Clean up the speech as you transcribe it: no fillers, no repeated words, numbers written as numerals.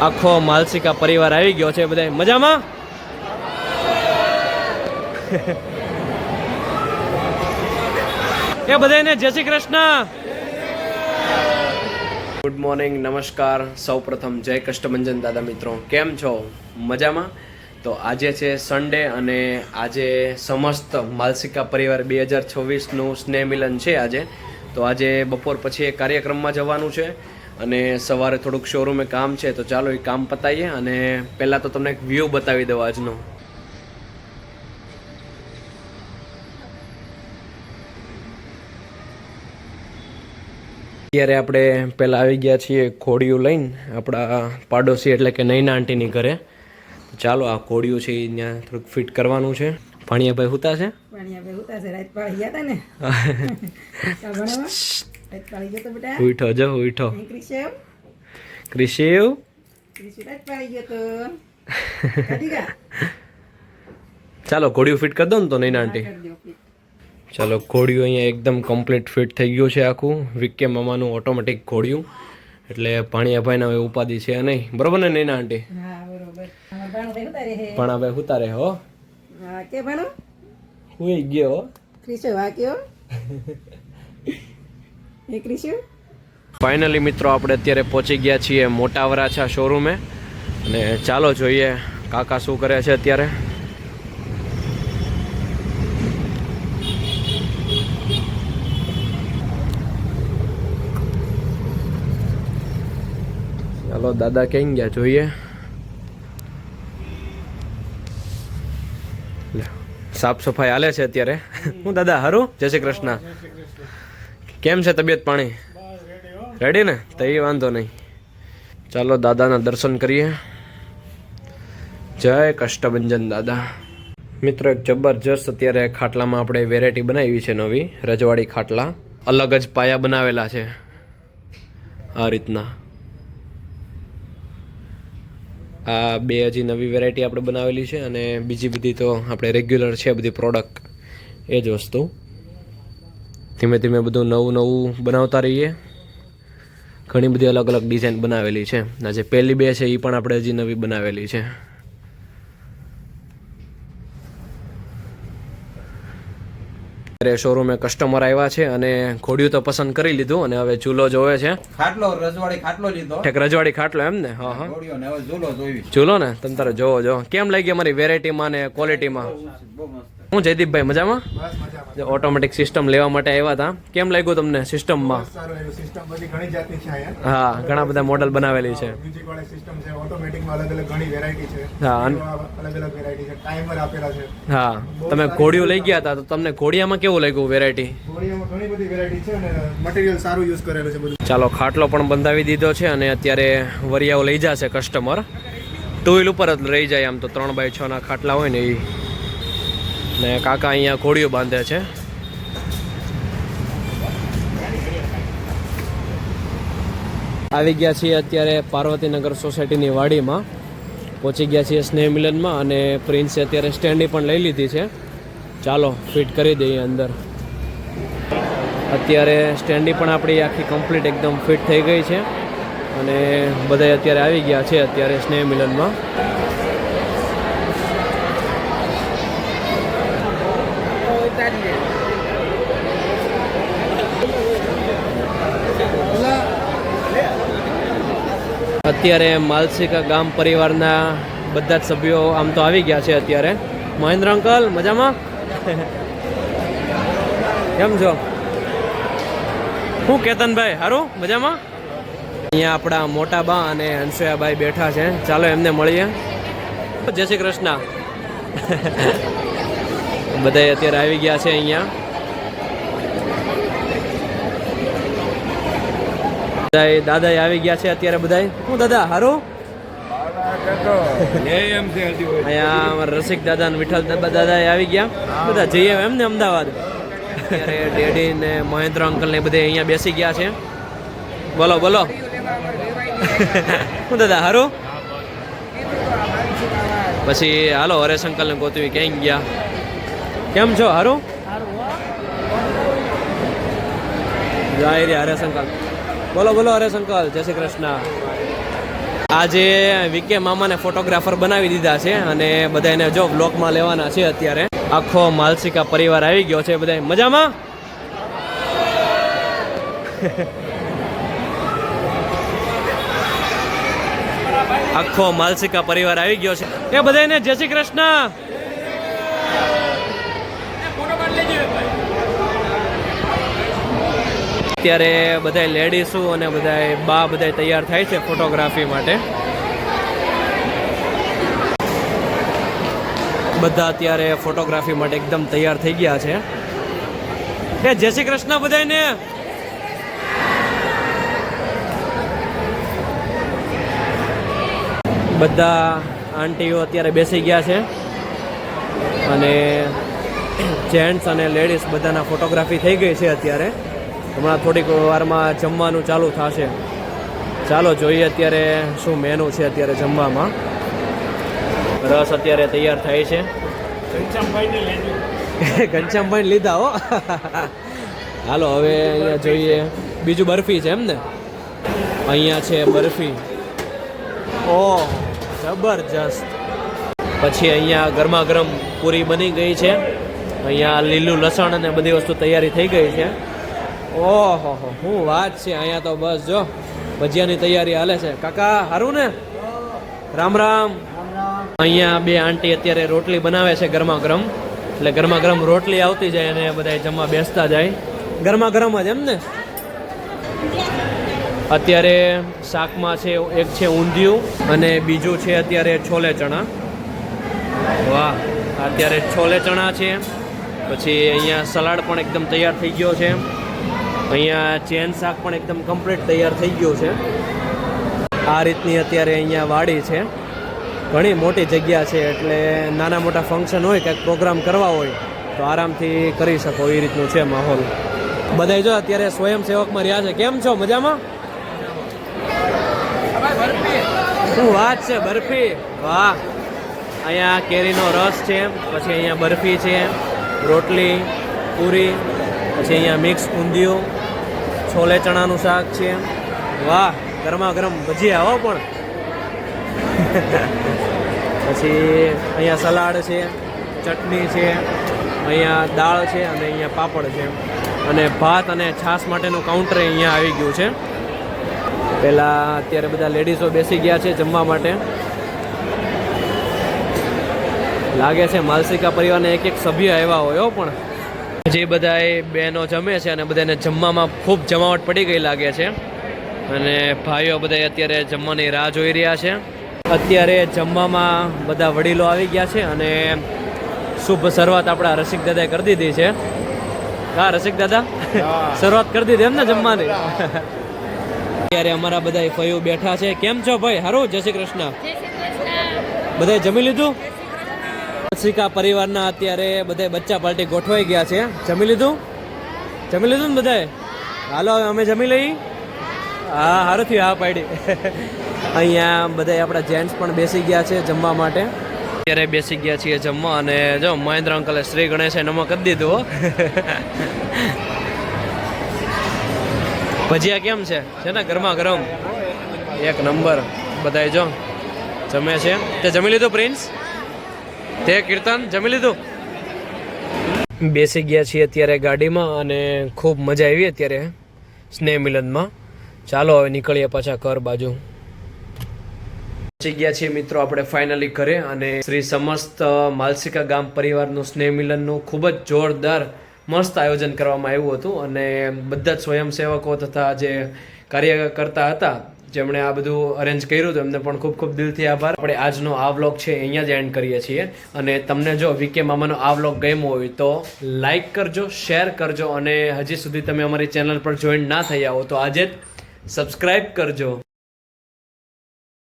આખો માલસિકા પરિવાર આવી ગયો છે. બધા મજામાં? એ બધાને જય શ્રી કૃષ્ણ. ગુડ મોર્નિંગ, નમસ્કાર. સૌપ્રથમ જય કષ્ટભંજન દાદા મિત્રો, કેમ છો? મજામાં? તો આજે છે સન્ડે અને આજે સમસ્ત માલસિકા પરિવાર 2026નું સ્નેહ મિલન છે આજે. તો આજે બપોર પછી એક કાર્યક્રમમાં જવાનું છે અને સવારે થોડુંક શોરૂમે કામ છે. તો ચાલો એ કામ પતાવીએ અને પહેલાં તો તમને એક વ્યૂ બતાવી દઉં આજનો. અત્યારે આપણે પહેલાં આવી ગયા છીએ ઘોડિયું લઈને આપણા પાડોશી એટલે કે નૈના આંટીની ઘરે. ચાલો આ ઘોડિયું છે એ ત્યાં થોડુંક ફિટ કરવાનું છે. ભાણિયાભાઈ હુતા છે? ઉઠો જો ઉઠો. ક્રિશિવ ચાલો ઘોડિયું ફિટ કરી દો ને તો નૈના આંટી. ચાલો ઘોડિયું અહીંયા એકદમ કમ્પ્લીટ ફિટ થઈ ગયું છે આખું. વિકે મામાનું ઓટોમેટિક ઘોડિયું, એટલે ભાણિયાભાઈને હવે ઉપાધિ છે નહીં. બરોબર ને નૈના આંટી? ભાણાભાઈ હુતા રહે હો. હુઈ ગયો. ફાઇનલી મિત્રો આપણે અત્યારે પહોંચી ગયા છીએ મોટા વરાછા શોરૂમે અને ચાલો જોઈએ કાકા શું કરે છે અત્યારે. ચાલો દાદા ક્યાં ગયા જોઈએ. સાફ સફાઈ હાલે છે અત્યારે. હું દાદા હારું? જય શ્રી કૃષ્ણ. કેમ છે તબિયત પાણી? રેડી ને? તો એ વાંધો નહીં. ચાલો દાદાના દર્શન કરીએ. જય કષ્ટભંજન દાદા. મિત્રો એક જબરજસ્ત અત્યારે ખાટલામાં આપણે વેરાયટી બનાવી છે નવી. રજવાડી ખાટલા અલગ જ પાયા બનાવેલા છે આ રીતના. આ બે હજી નવી વેરાયટી આપણે બનાવેલી છે અને બીજી બધી તો આપણે રેગ્યુલર છે બધી પ્રોડક્ટ એ જ વસ્તુ. ધીમે ધીમે બધું નવું નવું બનાવતા રહીએ. ઘણી બધી અલગ અલગ ડિઝાઇન બનાવેલી છે. આ જે પહેલી બે છે એ પણ આપણે હજી નવી બનાવેલી છે. શોરૂમે કસ્ટમર આવ્યા છે અને ઘોડિયું તો પસંદ કરી લીધું અને હવે ઝૂલો જોવે છે. ખાટલો રજવાડી ખાટલો લીધો. એક રજવાડી ખાટલો એમ ને? હા હા ઘોડિયો ને હવે ઝૂલો જોઈ. ઝૂલો ને તમે તારે જોવો જો કેમ લાગી અમારી વેરાયટીમાં ને ક્વોલિટીમાં. હું જયદીપભાઈ મજામાં? ઓટોમેટિક સિસ્ટમ લેવા માટે આવ્યા હતા. કેમ લાગ્યું તમને સિસ્ટમમાં? હા ઘણા બધા મોડલ બનાવેલી છે. હા તમે ઘોડિયું લઈ ગયા હતા તો તમને ઘોડિયામાં કેવું લાગ્યું વેરાયટી? ચાલો ખાટલો પણ બંધાવી દીધો છે અને અત્યારે વરિયાઓ લઈ જશે કસ્ટમર. ટુ વ્હીલ ઉપર જ રહી જાય આમ તો 3x6 ના ખાટલા હોય ને એ. ને કાકા અહીંયા ઘોડિયું બાંધે છે. આવી ગયા છીએ અત્યારે પાર્વતીનગર સોસાયટીની વાડીમાં. પહોંચી ગયા છીએ સ્નેહ મિલનમાં અને પ્રિન્સે અત્યારે સ્ટેન્ડી પણ લઈ લીધી છે. ચાલો ફિટ કરી દઈએ અંદર. અત્યારે સ્ટેન્ડી પણ આપણી આખી કમ્પ્લીટ એકદમ ફિટ થઈ ગઈ છે અને બધા અત્યારે આવી ગયા છે અત્યારે સ્નેહ મિલનમાં. અત્યારે માલસિકા ગામ પરિવારના બધા જ સભ્યો આમ તો આવી ગયા છે અત્યારે. મહેન્દ્ર અંકલ મજામાં? કેમ છો? શું કેતનભાઈ હારું મજામાં? અહીંયા આપણા મોટા બા અને હંસયાભાઈ બેઠા છે. ચાલો એમને મળીએ. જય શ્રી કૃષ્ણ. બધા અત્યારે આવી ગયા છે અહીંયા. દાદા આવી ગયા છે અત્યારે બધા. હું દાદા હારું? અહીંયા અમારા રસિક દાદા અને વિઠ્ઠલ દાદા આવી ગયા. બધા જઈએ એમ ને અમદાવાદ. અત્યારે ડેડી ને મહેન્દ્ર અંકલ ને બધે અહીંયા બેસી ગયા છે. બોલો બોલો. હું દાદા હારું? પછી હાલો હરેશ અંકલ ને ગોતવી ક્યાં ગયા. કેમ છો? હારું? જય રે હરેશ અંકલ. બોલો બોલો હરેશ અંકલ. જય શ્રી કૃષ્ણ. આજે વીકે મામાને ફોટોગ્રાફર બનાવી દીધા છે અને બધાને જો બ્લોગમાં લેવાના છે. અત્યારે આખો માલસિકા પરિવાર આવી ગયો છે. બધા મજામાં? આખો માલસિકા પરિવાર આવી ગયો છે. એ બધાને જય શ્રી કૃષ્ણ. અત્યારે બધા લેડીઝો અને બધા તૈયાર થાય છે ફોટોગ્રાફી માટે. બધા અત્યારે ફોટોગ્રાફી માટે એકદમ તૈયાર થઈ ગયા છે. એ જય શ્રી કૃષ્ણ બધાને. બધા આંટીઓ અત્યારે બેસી ગયા છે અને જેન્ટ્સ અને લેડીઝ બધાના ફોટોગ્રાફી થઈ ગઈ છે. અત્યારે હમણાં થોડીક વારમાં જમવાનું ચાલુ થશે. ચાલો જોઈએ અત્યારે શું મેનુ છે અત્યારે જમવામાં. રસ અત્યારે તૈયાર થાય છે. ઘનશ્યામભાઈ લીધા હો. હાલો હવે અહીંયા જોઈએ. બીજું બરફી છે એમ ને? અહીંયા છે બરફી. ઓહ જબરજસ્ત. પછી અહીંયા ગરમા ગરમ પૂરી બની ગઈ છે. અહીંયા લીલું લસણ અને બધી વસ્તુ તૈયારી થઈ ગઈ છે. ઓહો શું વાત છે. અહીંયા તો બસ જો ભજીયાની તૈયારી હાલે છે. કાકા હારું ને? રામ રામ. અહીંયા બે આંટી અત્યારે રોટલી બનાવે છે ગરમા ગરમ. એટલે ગરમા ગરમ રોટલી આવતી જાય અને બધા જમવા બેસતા જાય. ગરમા ગરમ જ એમ ને? અત્યારે શાકમાં છે એક છે ઊંધિયું અને બીજું છે અત્યારે છોલે ચણા. વાહ, અત્યારે છોલે ચણા છે. પછી અહીંયા સલાડ પણ એકદમ તૈયાર થઈ ગયો છે. અહીંયા ચેન શાક પણ એકદમ કમ્પ્લીટ તૈયાર થઈ ગયું છે. આ રીતની અત્યારે અહીંયા વાડી છે. ઘણી મોટી જગ્યા છે એટલે નાના મોટા ફંક્શન હોય કંઈક પ્રોગ્રામ કરવા હોય તો આરામથી કરી શકો એ રીતનું છે માહોલ. બધા જો અત્યારે સ્વયંસેવકમાં રહ્યા છે. કેમ છો? મજામાં? શું વાત છે. બરફી. વાહ. અહીંયા કેરીનો રસ છે. પછી અહીંયા બરફી છે, રોટલી, પૂરી, પછી અહીંયા મિક્સ ઊંધિયું, છોલે ચણાનું શાક છે. વાહ, ગરમા ગરમ ભજીયા હો પણ. પછી અહીંયા સલાડ છે, ચટણી છે, અહીંયા દાળ છે અને અહીંયા પાપડ છે અને ભાત અને છાશ માટેનું કાઉન્ટર અહીંયા આવી ગયું છે. પહેલાં અત્યારે બધા લેડીઝો બેસી ગયા છે જમવા માટે. લાગે છે માલસિકા પરિવારના એક સભ્ય આવ્યા હોય હો. પણ જે બધા બહેનો જમે છે અને બધાને જમવામાં ખૂબ જમાવટ પડી ગઈ લાગે છે અને ભાઈઓ બધા અત્યારે જમવાની રાહ જોઈ રહ્યા છે. અત્યારે જમવામાં બધા વડીલો આવી ગયા છે અને શુભ શરૂઆત આપણા રસિક દાદાએ કરી દીધી છે. હા રસિક દાદા, શરૂઆત કરી દીધી એમ ને જમવાની? અત્યારે અમારા બધા ફઈઓ બેઠા છે. કેમ છો ભાઈ? હારું? જય શ્રી કૃષ્ણ. બધાએ જમી લીધું? માલસિકા પરિવારના અત્યારે બધા બચ્ચા પાર્ટી ગોઠવાઈ ગયા છે. જમી લીધું? જમી લીધું ને બધાએ? હાલો અમે જમી લઈ. હા સારું થયું હા પાડી. અહીંયા બધા આપણા જેન્ટ્સ પણ બેસી ગયા છે જમવા માટે. અત્યારે બેસી ગયા છીએ જમવા અને જો મહેન્દ્ર અંકલે શ્રી ગણેશે નમક કરી દીધું. ભજીયા કેમ છે ને? ગરમા ગરમ એક નંબર. બધાય જો જમે છે. તે જમી લીધું પ્રિન્સ? તે કીર્તન જમી લીધું? બેસી ગયા છીએ અત્યારે ગાડીમાં અને ખૂબ મજા આવી અત્યારે સ્નેહ મિલનમાં. ચાલો હવે નીકળીએ પાછા ઘર બાજુ. પહોંચી ગયા છીએ મિત્રો આપણે ફાઇનલી ઘરે અને શ્રી સમસ્ત માલસિકા ગામ પરિવારનું સ્નેહ મિલનનું ખૂબ જ જોરદાર મસ્ત આયોજન કરવામાં આવ્યું હતું અને બધા જ સ્વયંસેવકો તથા જે કાર્ય કરતા હતા જેમણે આ બધું અરેન્જ કર્યું હતું એમને પણ ખૂબ ખૂબ દિલથી આભાર. આપણે આજનો આ વ્લોગ છે અહીંયા જ એન્ડ કરીએ છીએ અને તમને જો વીકે મામાનો આ વ્લોગ ગમ્યો હોય તો લાઈક કરજો, શેર કરજો અને હજી સુધી તમે અમારી ચેનલ પર જોઈન ના થયા હો તો આજે જ સબસ્ક્રાઈબ કરજો.